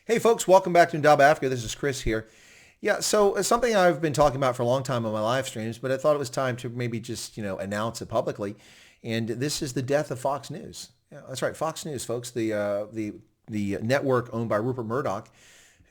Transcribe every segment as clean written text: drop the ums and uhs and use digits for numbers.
Hey folks, welcome back to Indaba Africa. This is Chris here. Yeah, so something I've been talking about for a long time on my live streams, but I thought it was time to maybe just, announce it publicly. And this is the death of Fox News. Yeah, that's right, Fox News, folks, the network owned by Rupert Murdoch,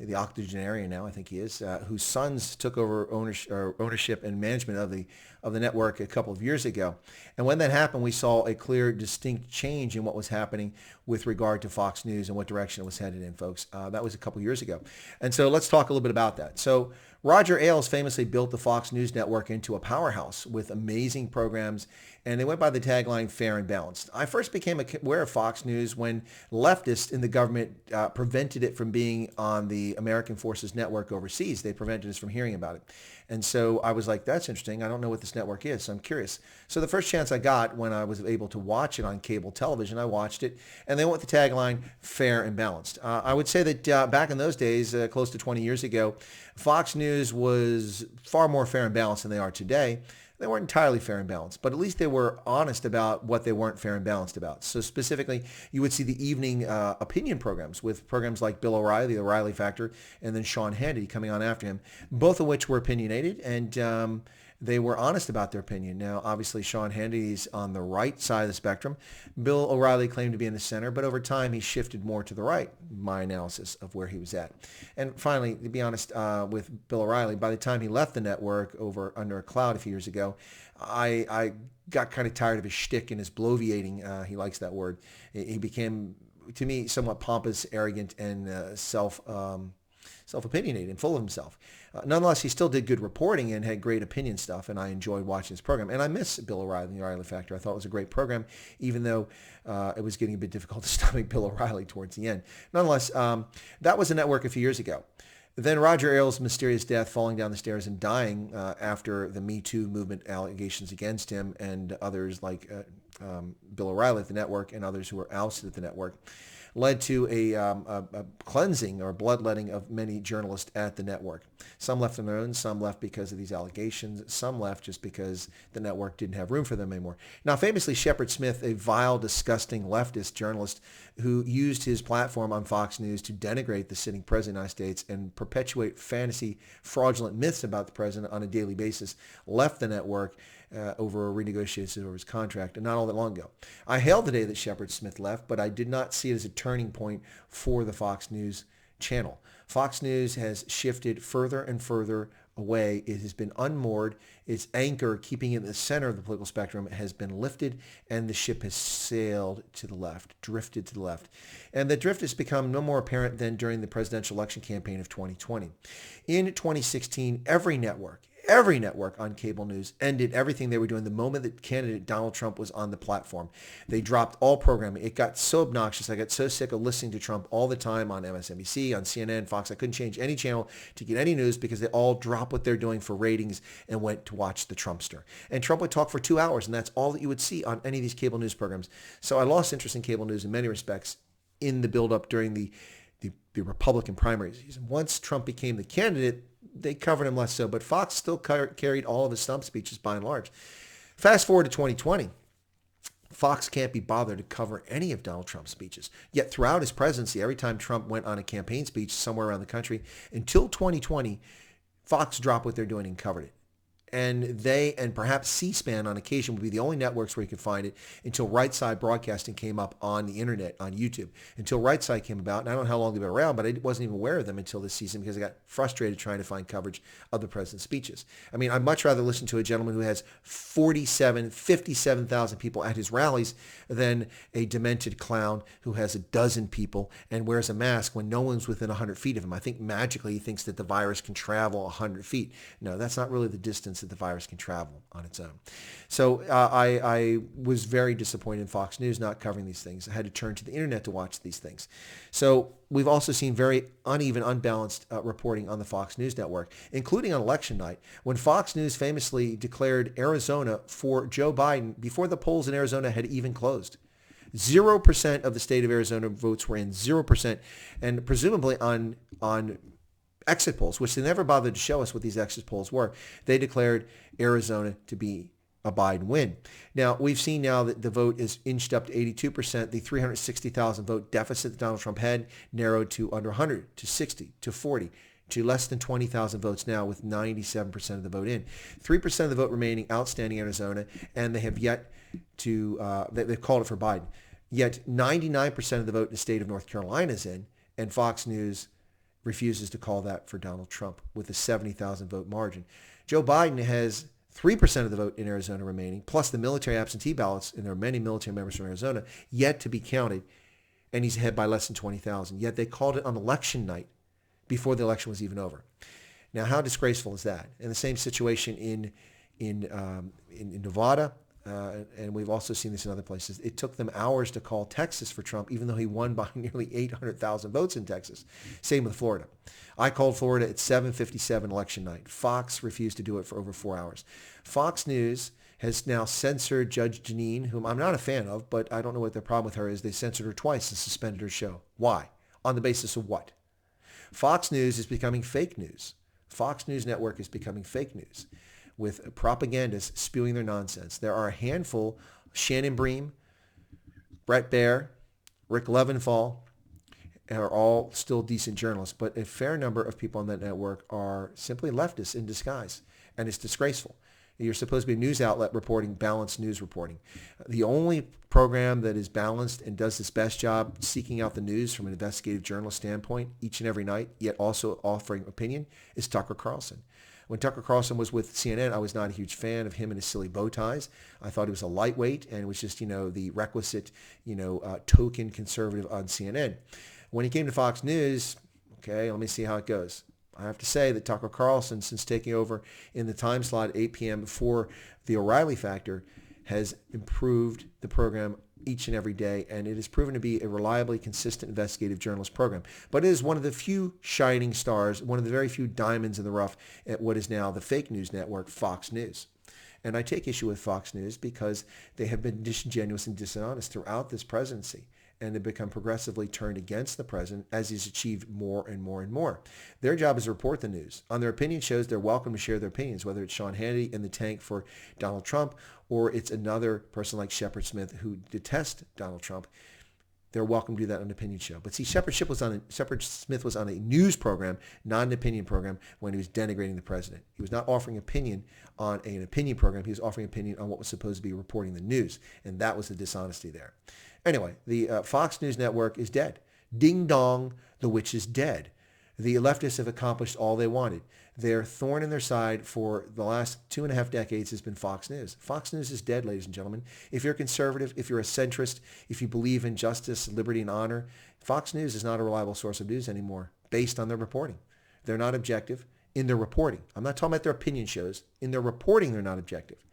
the octogenarian now, I think he is, whose sons took over ownership and management of the network a couple of years ago. And when that happened, we saw a clear, distinct change in what was happening with regard to Fox News and what direction it was headed in, folks. That was a couple of years ago. And so let's talk a little bit about that. So Roger Ailes famously built the Fox News network into a powerhouse with amazing programs, and they went by the tagline fair and balanced. I first became aware of Fox News when leftists in the government prevented it from being on the American Forces Network overseas. They prevented us from hearing about it. And so I was like, that's interesting. I don't know what this network is, so I'm curious. So the first chance I got when I was able to watch it on cable television, I watched it, and they went with the tagline fair and balanced. I would say that back in those days, close to 20 years ago, Fox News was far more fair and balanced than they are today. They weren't entirely fair and balanced, but at least they were honest about what they weren't fair and balanced about. So specifically, you would see the evening opinion programs with programs like Bill O'Reilly, the O'Reilly Factor, and then Sean Hannity coming on after him, both of which were opinionated, and they were honest about their opinion. Now, obviously, Sean Hannity's on the right side of the spectrum. Bill O'Reilly claimed to be in the center, but over time, he shifted more to the right, my analysis of where he was at. And finally, to be honest, with Bill O'Reilly, by the time he left the network over under a cloud a few years ago, I got kind of tired of his shtick and his bloviating. He likes that word. He became, to me, somewhat pompous, arrogant, and self-opinionated and full of himself. Nonetheless, he still did good reporting and had great opinion stuff, and I enjoyed watching his program. And I miss Bill O'Reilly and the O'Reilly Factor. I thought it was a great program, even though it was getting a bit difficult to stomach Bill O'Reilly towards the end. Nonetheless, that was a network a few years ago. Then Roger Ailes' mysterious death, falling down the stairs and dying after the Me Too movement allegations against him and others like Bill O'Reilly at the network and others who were ousted at the network, led to a cleansing or bloodletting of many journalists at the network. Some left on their own, some left because of these allegations, some left just because the network didn't have room for them anymore. Now, famously, Shepard Smith, a vile, disgusting leftist journalist who used his platform on Fox News to denigrate the sitting president of the United States and perpetuate fantasy, fraudulent myths about the president on a daily basis, left the network over a renegotiation over his contract, and not all that long ago. I hailed the day that Shepard Smith left, but I did not see it as a turning point for the Fox News channel. Fox News has shifted further and further away. It has been unmoored. Its anchor, keeping it in the center of the political spectrum, has been lifted, and the ship has sailed to the left, drifted to the left. And the drift has become no more apparent than during the presidential election campaign of 2020. In 2016, every network on cable news ended everything they were doing the moment that candidate Donald Trump was on the platform. They dropped all programming. It got so obnoxious. I got so sick of listening to Trump all the time on MSNBC, on CNN, Fox. I couldn't change any channel to get any news because they all dropped what they're doing for ratings and went to watch the Trumpster. And Trump would talk for 2 hours, and that's all that you would see on any of these cable news programs. So I lost interest in cable news in many respects in the buildup during the Republican primary season. Once Trump became the candidate, they covered him less so, but Fox still carried all of his stump speeches by and large. Fast forward to 2020. Fox can't be bothered to cover any of Donald Trump's speeches. Yet throughout his presidency, every time Trump went on a campaign speech somewhere around the country, until 2020, Fox dropped what they're doing and covered it. And they, and perhaps C-SPAN on occasion, would be the only networks where you could find it until Right Side Broadcasting came up on the internet, on YouTube. Until Right Side came about, and I don't know how long they've been around, but I wasn't even aware of them until this season because I got frustrated trying to find coverage of the president's speeches. I mean, I'd much rather listen to a gentleman who has 57,000 people at his rallies than a demented clown who has a dozen people and wears a mask when no one's within 100 feet of him. I think magically he thinks that the virus can travel 100 feet. No, that's not really the distance that the virus can travel on its own. So I was very disappointed in Fox News not covering these things. I had to turn to the internet to watch these things. So we've also seen very uneven, unbalanced reporting on the Fox News network, including on election night, when Fox News famously declared Arizona for Joe Biden before the polls in Arizona had even closed. 0% of the state of Arizona votes were in, 0%, and presumably on exit polls, which they never bothered to show us what these exit polls were. They declared Arizona to be a Biden win. Now, we've seen now that the vote is inched up to 82%. The 360,000 vote deficit that Donald Trump had narrowed to under 100, to 60, to 40, to less than 20,000 votes now, with 97% of the vote in. 3% of the vote remaining outstanding in Arizona, and they have yet to, they've called it for Biden. Yet 99% of the vote in the state of North Carolina is in, and Fox News refuses to call that for Donald Trump with a 70,000 vote margin. Joe Biden has 3% of the vote in Arizona remaining, plus the military absentee ballots, and there are many military members from Arizona, yet to be counted, and he's ahead by less than 20,000. Yet they called it on election night before the election was even over. Now, how disgraceful is that? And the same situation in Nevada, and we've also seen this in other places. It took them hours to call Texas for Trump, even though he won by nearly 800,000 votes in Texas. Same with Florida. I called Florida at 7:57 election night. Fox refused to do it for over 4 hours. Fox News has now censored Judge Jeanine, whom I'm not a fan of, but I don't know what their problem with her is. They censored her twice and suspended her show. Why? On the basis of what? Fox News is becoming fake news. Fox News Network is becoming fake news, with propagandists spewing their nonsense. There are a handful, Shannon Bream, Brett Baer, Rick Leventhal, are all still decent journalists, but a fair number of people on that network are simply leftists in disguise, and it's disgraceful. You're supposed to be a news outlet reporting balanced news reporting. The only program that is balanced and does its best job seeking out the news from an investigative journalist standpoint each and every night, yet also offering opinion, is Tucker Carlson. When Tucker Carlson was with CNN, I was not a huge fan of him and his silly bow ties. I thought he was a lightweight and was just, the requisite, token conservative on CNN. When he came to Fox News, okay, let me see how it goes. I have to say that Tucker Carlson, since taking over in the time slot at 8 p.m. before the O'Reilly Factor, has improved the program each and every day, and it has proven to be a reliably consistent investigative journalist program. But it is one of the few shining stars, one of the very few diamonds in the rough at what is now the fake news network, Fox News. And I take issue with Fox News because they have been disingenuous and dishonest throughout this presidency, and have become progressively turned against the president as he's achieved more and more and more. Their job is to report the news. On their opinion shows, they're welcome to share their opinions, whether it's Sean Hannity in the tank for Donald Trump, or it's another person like Shepard Smith who detests Donald Trump. They're welcome to do that on an opinion show. But see, Shepard Smith was on a news program, not an opinion program, when he was denigrating the president. He was not offering opinion on an opinion program. He was offering opinion on what was supposed to be reporting the news. And that was the dishonesty there. Anyway, the Fox News Network is dead. Ding dong, the witch is dead. The leftists have accomplished all they wanted. Their thorn in their side for the last 2.5 decades has been Fox News. Fox News is dead, ladies and gentlemen. If you're a conservative, if you're a centrist, if you believe in justice, liberty, and honor, Fox News is not a reliable source of news anymore based on their reporting. They're not objective in their reporting. I'm not talking about their opinion shows. In their reporting, they're not objective.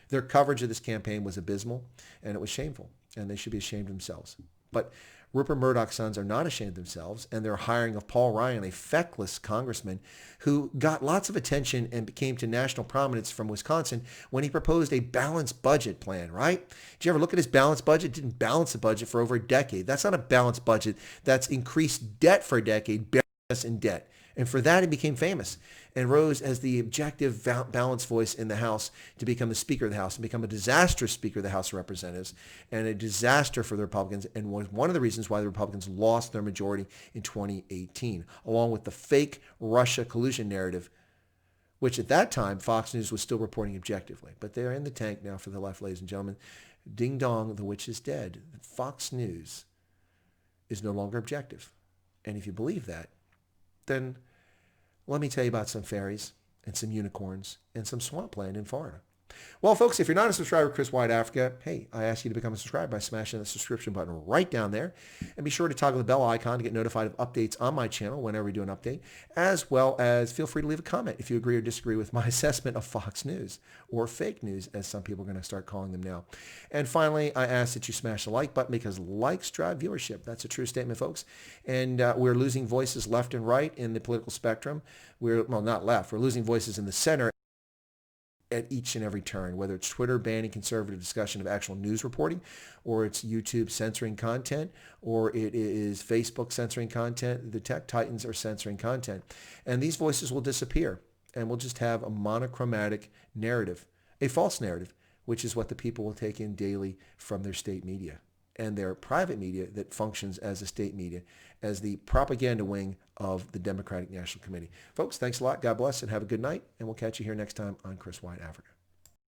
Their coverage of this campaign was abysmal, and it was shameful, and they should be ashamed of themselves. But Rupert Mudoch's sons are not ashamed of themselves, and they're hiring of Paul Ryan, a feckless congressman who got lots of attention and came to national prominence from Wisconsin when he proposed a balanced budget plan, right? Did you ever look at his balanced budget? Didn't balance the budget for over a decade. That's not a balanced budget. That's increased debt for a decade, buried us in debt. And for that, he became famous and rose as the objective, balanced voice in the House to become the Speaker of the House and become a disastrous Speaker of the House of Representatives and a disaster for the Republicans, and was one of the reasons why the Republicans lost their majority in 2018, along with the fake Russia collusion narrative, which at that time Fox News was still reporting objectively. But they're in the tank now for the left, ladies and gentlemen. Ding dong, the witch is dead. Fox News is no longer objective. And if you believe that, then let me tell you about some fairies and some unicorns and some swampland in Florida. Well, folks, if you're not a subscriber to Chris White Africa, hey, I ask you to become a subscriber by smashing that subscription button right down there. And be sure to toggle the bell icon to get notified of updates on my channel whenever we do an update, as well as feel free to leave a comment if you agree or disagree with my assessment of Fox News, or fake news, as some people are going to start calling them now. And finally, I ask that you smash the like button, because likes drive viewership. That's a true statement, folks. And we're losing voices left and right in the political spectrum. Well, not left. We're losing voices in the center at each and every turn, whether it's Twitter banning conservative discussion of actual news reporting, or it's YouTube censoring content, or it is Facebook censoring content. The tech titans are censoring content. And these voices will disappear, and we'll just have a monochromatic narrative, a false narrative, which is what the people will take in daily from their state media and their private media that functions as a state media, as the propaganda wing of the Democratic National Committee. Folks, thanks a lot. God bless and have a good night. And we'll catch you here next time on Chris White Africa.